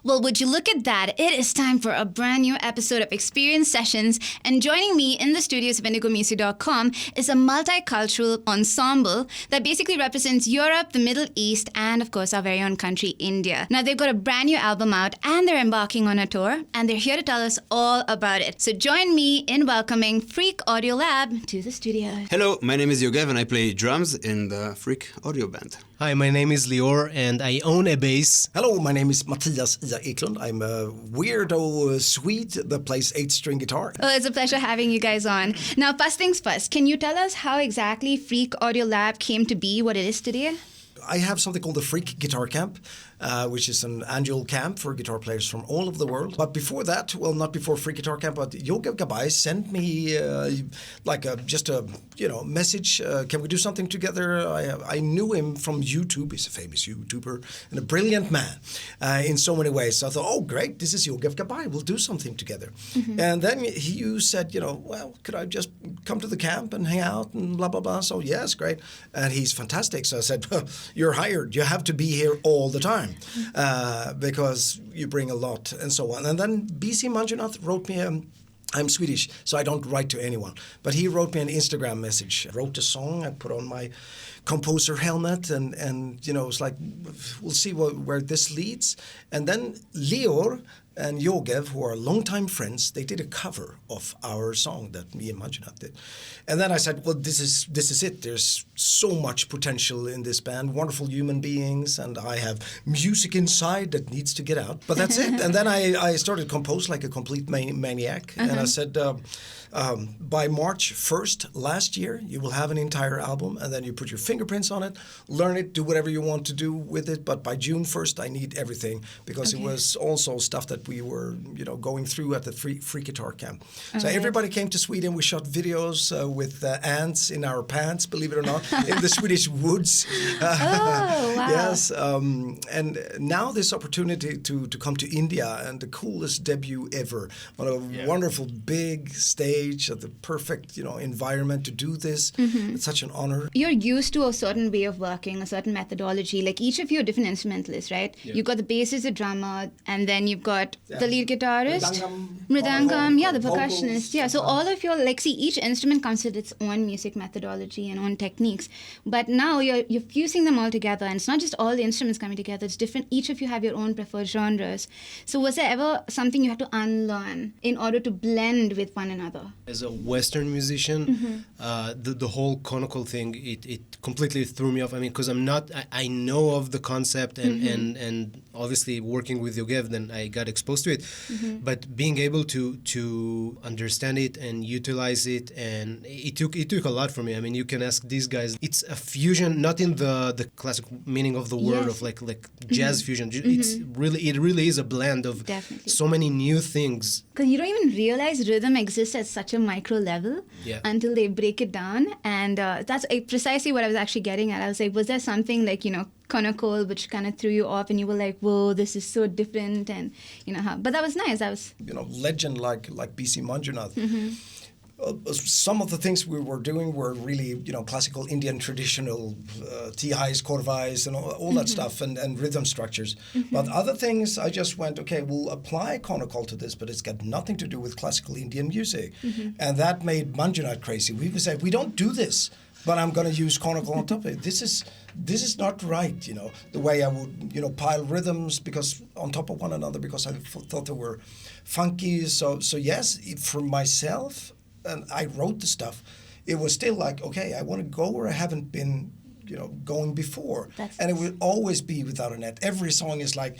Well, would you look at that? It is time for a brand new episode of Xperience Sessions. And joining me in the studios of IndigoMusic.com is a multicultural ensemble that basically represents Europe, the Middle East, and of course our very own country, India. Now they've got a brand new album out and they're embarking on a tour and they're here to tell us all about it. So join me in welcoming Freak Audio Lab to the studio. Hello, my name is Yogev and I play drums in the Freak Audio Band. Hi, my name is Lior and I own a bass. Hello, my name is Mattias Ia Eklund. I'm a weirdo Swede that plays 8-string guitar. Well, it's a pleasure having you guys on. Now, first things first, can you tell us how exactly Freak Audio Lab came to be what it is today? I have something called the Freak Guitar Camp, which is an annual camp for guitar players from all over the world. But before that, well, not before Freak Guitar Camp, but Yogev Gabai sent me just a message. Can we do something together? I knew him from YouTube. He's a famous YouTuber and a brilliant man in so many ways. So I thought, oh, great, this is Yogev Gabai. We'll do something together. Mm-hmm. And then you said, well, could I just come to the camp and hang out and blah, blah, blah. So yes, great. And he's fantastic. So I said, well, you're hired. You have to be here all the time because you bring a lot and so on. And then BC Manjunath wrote me I'm Swedish, so I don't write to anyone. But he wrote me an Instagram message. I wrote a song. I put on my composer helmet and it's like, we'll see where this leads. And then Lior and Yogev, who are longtime friends, they did a cover of our song that me and Manjunath did. And then I said, well, this is it. There's so much potential in this band, wonderful human beings, and I have music inside that needs to get out. But that's it. And then I started to compose like a complete maniac. Uh-huh. And I said, by March 1st last year, you will have an entire album, and then you put your fingerprints on it, learn it, do whatever you want to do with it. But by June 1st, I need everything because it was also stuff that we were, going through at the free guitar camp. So everybody came to Sweden. We shot videos with ants in our pants, believe it or not, in the Swedish woods. Oh, wow. Yes. And now this opportunity to come to India and the coolest debut ever on a wonderful big stage at the perfect, environment to do this. Mm-hmm. It's such an honor. You're used to a certain way of working, a certain methodology. Like each of you are different instrumentalists, right? Yeah. You've got the bassist, the drummer, and then you've got the lead guitarist, Mridangam, the percussionist. Yeah, so all of your, each instrument comes with its own music methodology and own techniques. But now you're fusing them all together, and it's not just all the instruments coming together, it's different. Each of you have your own preferred genres. So was there ever something you had to unlearn in order to blend with one another? As a Western musician, the whole conical thing, it completely threw me off. I mean, because I know of the concept and obviously working with Yogev, then I got exposed to it. Mm-hmm. But being able to understand it and utilize it, and it took a lot for me. I mean, you can ask these guys. It's a fusion, not in the classic meaning of the word of like jazz fusion. It really is a blend of so many new things. Because you don't even realize rhythm exists at such a micro level until they break it down. And that's precisely what I was actually getting at. I was like, was there something conical which kind of threw you off and you were like, whoa, this is so different, and but that was nice. That was legend like BC Manjunath. Some of the things we were doing were really classical Indian traditional tihais, korvais, and all that stuff and rhythm structures. But other things I just went, okay, we'll apply conical to this, but it's got nothing to do with classical Indian music. And that made Manjunath crazy. We would say, we don't do this, but I'm going to use conical on top of it. This is not right, the way I would, pile rhythms because on top of one another because I thought they were funky. So yes, for myself, and I wrote the stuff, it was still like, okay, I want to go where I haven't been, going before. And it will always be without a net. Every song is like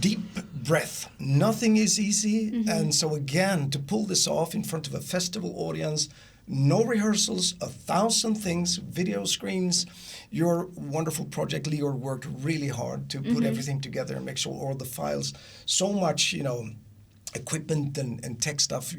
deep breath. Nothing is easy. And so again, to pull this off in front of a festival audience, no rehearsals, 1,000 things, video screens. Your wonderful project, Lior, worked really hard to put everything together and make sure all the files, so much, equipment and tech stuff,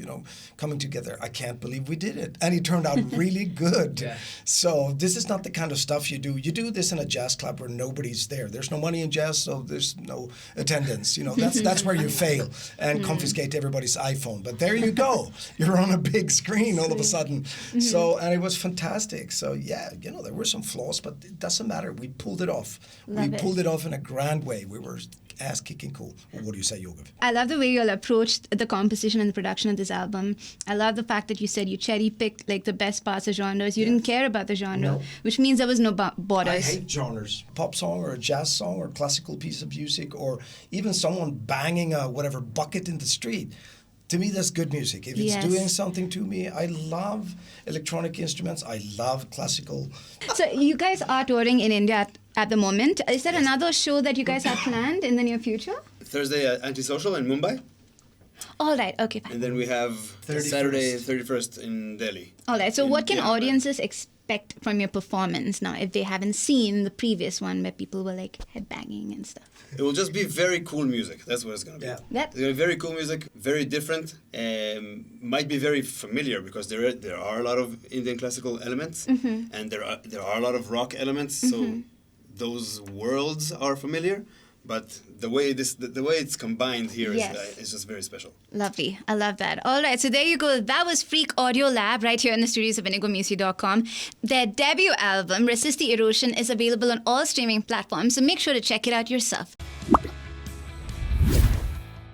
coming together. I can't believe we did it. And it turned out really good. Yeah. So this is not the kind of stuff you do. You do this in a jazz club where nobody's there. There's no money in jazz, so there's no attendance. That's where you fail and confiscate everybody's iPhone. But there you go. You're on a big screen all of a sudden. So, and it was fantastic. So yeah, there were some flaws, but it doesn't matter. We pulled it off. We pulled it off in a grand way. We were ass-kicking cool. Or what do you say, Yogev? I love the way you all approached the composition and the production of this album. I love the fact that you said you cherry-picked like the best parts of genres. You didn't care about the genre, which means there was no borders. I hate genres. Pop song or a jazz song or a classical piece of music or even someone banging a whatever bucket in the street. To me, that's good music. If it's doing something to me, I love electronic instruments. I love classical. So you guys are touring in India at the moment. Is there another show that you guys have planned in the near future? Thursday at Antisocial in Mumbai. All right. Okay, fine. And then we have 31st. Saturday 31st in Delhi. All right. So what can audiences expect from your performance now if they haven't seen the previous one where people were like headbanging and stuff? It will just be very cool music. That's what it's going to be. Yeah. It's going to be very cool music, very different. Might be very familiar because there are a lot of Indian classical elements and there are a lot of rock elements. So those worlds are familiar. But the way it's combined here is just very special. Lovely. I love that. All right. So there you go. That was Freak Audio Lab right here in the studios of IndigoMusic.com. Their debut album, Resist the Erosion, is available on all streaming platforms. So make sure to check it out yourself.